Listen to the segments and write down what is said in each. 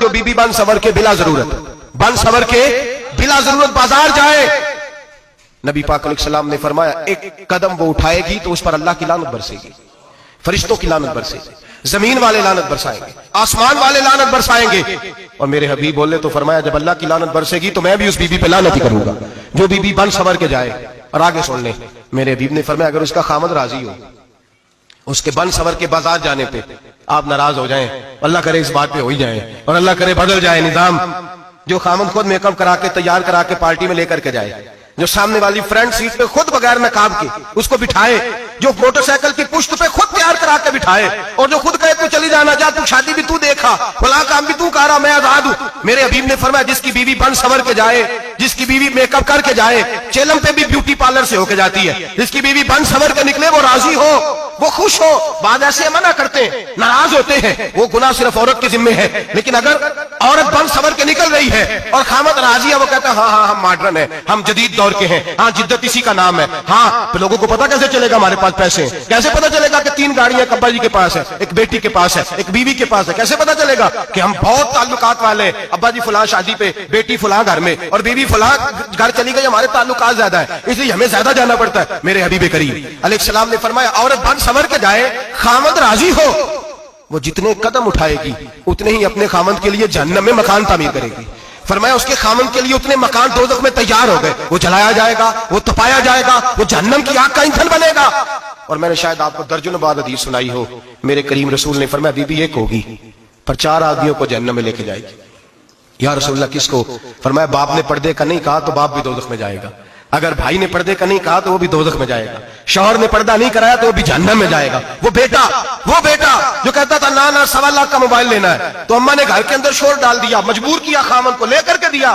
جو be be بن سور کے بلا ضرورت بازار جائے، نبی پاک علیہ السلام نے فرمایا ایک قدم وہ اٹھائے گی تو اس پر اللہ کی لعنت برسے گی، فرشتوں کی لعنت برسے گی، زمین والے لعنت برسائیں گے، آسمان والے لعنت برسائیں گے۔ اور میرے حبیب بولے تو فرمایا جب اللہ کی لعنت برسے گی تو میں بھی اس بی بی پہ لعنت ہی کروں گا جو بی بی بن سور کے جائے۔ اور آگے سن لیں، میرے حبیب نے فرمایا اگر اس کا خامد راضی ہو اس کے بن سور کے بازار جانے پہ، آپ ناراض ہو جائیں، اللہ کرے اس بات پہ ہو ہی جائیں اور اللہ کرے بدل جائے نظام، جو خامد خود میک اپ کرا کے تیار کرا کے پارٹی میں لے کر کے جائے، جو سامنے والی فرنٹ سیٹ پہ خود بغیر نقاب کے اس کو بٹھائے، جو موٹر سائیکل کی پشت پہ خود تیار کرا کے بٹھائے، اور جو خود کہے تو چلی جانا جا، تو شادی بھی تو دیکھا، فلاں کام بھی تو کر رہا، میں آزاد ہوں۔ میرے حبیب نے فرمایا جس کی بیوی بن سور کے جائے، جس کی بیوی میک اپ کر کے جائے، چیلم پہ بھی بیوٹی پارلر سے ہو کے جاتی ہے، جس کی بیوی بن سور کے نکلے وہ راضی ہو، وہ خوش ہو۔ بعض ایسے منع کرتے ہیں، ناراض ہوتے ہیں، وہ گناہ صرف عورت کے ذمہ ہے، لیکن اگر عورت بن سور کے نکل رہی ہے اور خامد راضی ہے، وہ کہتا ہے ہاں ہم ماڈرن ہیں، ہم جدید دور کے ہیں، ہاں جدت اسی کا نام ہے، ہاں تو لوگوں کو پتا کیسے چلے گا ہمارے پاس پیسے ہیں، کیسے پتا چلے گا کہ 3 گاڑیاں ایک ابا جی کے پاس ہے، ایک بیٹی کے پاس ہے، ایک بیوی کے پاس ہے، کیسے پتا چلے گا کہ ہم بہت تعلقات والے، ابا جی فلاں شادی پہ، بیٹی فلاں گھر میں اور بیوی فلاں گھر چلی گئی، ہمارے تعلقات زیادہ ہے اس لیے ہمیں زیادہ جانا پڑتا ہے۔ میرے حبیب کریم علیہ السلام نے فرمایا عورت بن سور کے جائے، خامد راضی ہو، وہ جتنے قدم اٹھائے گی اتنے ہی اپنے خامد کے لیے جہنم میں مکان تعمیر کرے گی۔ فرمایا اس کے خامد کے لیے اتنے مکان دوزخ میں تیار ہو گئے، وہ جلایا جائے گا، وہ تپایا جائے گا، وہ جہنم کی آگ کا ایندھن بنے گا۔ اور میں نے شاید آپ کو درجنوں بعد حدیث سنائی ہو، میرے کریم رسول نے فرمایا بیوی ایک ہوگی پر 4 آدمیوں کو جہنم میں لے کے جائے گی۔ یا رسول اللہ کس کو؟ فرمایا باپ نے پردے کا نہیں کہا تو باپ بھی دوزخ میں جائے گا، اگر بھائی نے پردے کا نہیں کہا تو وہ بھی دوزخ میں جائے گا، شوہر نے پردہ نہیں کرایا تو وہ بھی جہنم میں جائے گا، وہ بیٹا جو کہتا تھا نا 1.25 لاکھ کا موبائل لینا ہے تو اماں نے گھر کے اندر شور ڈال دیا، مجبور کیا خامن کو لے کر کے دیا،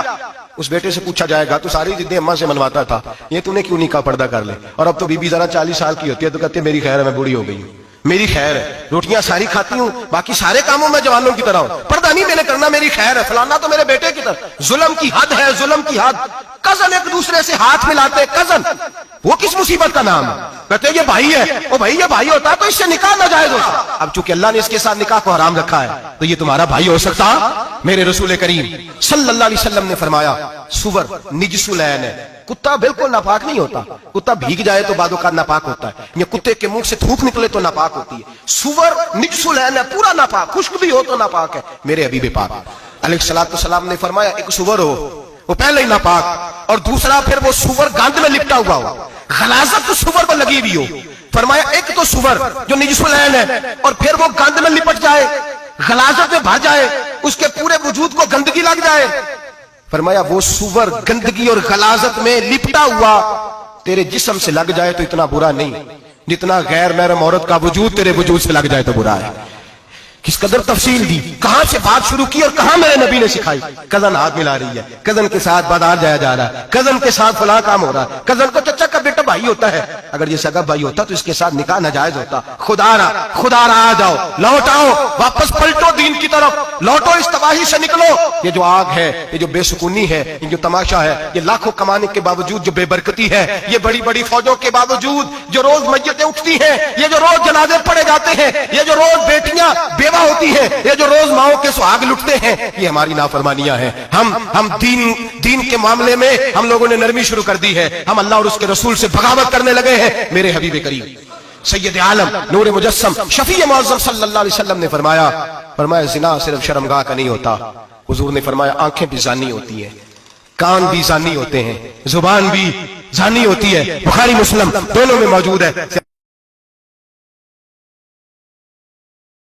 اس بیٹے سے پوچھا جائے گا تو ساری ضدیں اماں سے منواتا تھا، یہ تو نے کیوں نہیں کہا پردہ کر لے؟ اور اب تو بی بی ذرا 40 سال کی ہوتی ہے تو کہتے ہیں میری خیر ہے میں بوڑھی ہو گئی ہوں، میری خیر ہے، روٹیاں ساری کھاتی ہوں، باقی سارے کاموں میں جوانوں کی طرح ہوں، پردہ نہیں میں نے کرنا، میری خیر ہے، فلانا تو میرے بیٹے کی طرح۔ ظلم کی حد ہے، ظلم کی حد۔ کزن ایک دوسرے سے ہاتھ ملاتے، کزن وہ کس مصیبت کا نام ہے؟ کہتے ہیں یہ بھائی ہے، او بھائی یہ بھائی ہوتا تو اس سے نکاح ناجائز ہوتا، اب چونکہ اللہ نے اس کے ساتھ نکاح کو حرام رکھا ہے تو یہ تمہارا بھائی ہو سکتا؟ میرے رسول کریم صلی اللہ علیہ وسلم نے فرمایا سور نجس العین ہے، کتا بالکل ناپاک نہیں ہوتا، کتا بھیگ جائے تو بعد اوقات ناپاک ہوتا ہے، یا کتے کے منہ سے تھوک نکلے تو ناپاک ہوتی ہے، سور نجس العین ہے، پورا ناپاک، خشک بھی ہو تو ناپاک ہے۔ میرے حبیب پاک علیہ السلام نے فرمایا ایک سور ہو وہ پہلے ہی ناپاک، اور دوسرا پھر وہ سور گند میں لپٹا ہوا ہو، غلاظت تو سور پر لگی ہوئی ہو۔ فرمایا ایک تو سور جو نجس العین ہے اور پھر وہ گند میں لپٹ جائے، غلاظت میں بھر جائے، اس کے پورے وجود کو گندگی لگ جائے۔ فرمایا وہ سور گندگی اور غلاظت میں لپٹا ہوا تیرے جسم سے لگ جائے تو اتنا برا نہیں جتنا غیر محرم عورت کا وجود تیرے وجود سے لگ جائے تو برا ہے۔ کس قدر تفصیل دی، کہاں سے بات شروع کی اور کہاں میرے نبی نے سکھائی۔ کزن ہاتھ ملا رہی ہے، کزن کے ساتھ بازار جایا جا رہا ہے، کزن کے ساتھ فلاں کام ہو رہا ہے، کزن کو چچا کا بیٹا بھائی ہوتا ہے، اگر یہ سگا بھائی ہوتا تو اس کے ساتھ نکاح ناجائز ہوتا۔ خدا را آ جاؤ، لوٹ آؤ، واپس پلٹو دین کی طرف، لوٹو اس تباہی سے نکلو۔ یہ جو آگ ہے، یہ جو بے سکونی ہے، یہ جو تماشا ہے، یہ لاکھوں کمانے کے باوجود جو بے برکتی ہے، یہ بڑی بڑی فوجوں کے باوجود جو روز میتیں اٹھتی ہیں، یہ جو روز جنازے پڑے جاتے ہیں، یہ جو روز بیٹیاں بیوہ ہوتی ہیں، یہ جو روز ماؤں کے سہاگ لٹتے ہیں، یہ ہماری نافرمانیاں ہیں۔ ہم دین کے معاملے میں ہم لوگوں نے نرمی شروع کر دی ہے، ہم اللہ اور اس کے رسول سے بغاوت کرنے لگے ہیں۔ میرے حبیب کریم سید عالم نور مجسم شفیع معظم صلی اللہ علیہ وسلم نے فرمایا زنا صرف شرمگاہ کا نہیں ہوتا، حضور نے فرمایا آنکھیں بھی زانی ہوتی ہیں، کان بھی زانی ہوتے ہیں، زبان بھی زانی ہوتی ہے، بخاری مسلم دونوں میں موجود ہے۔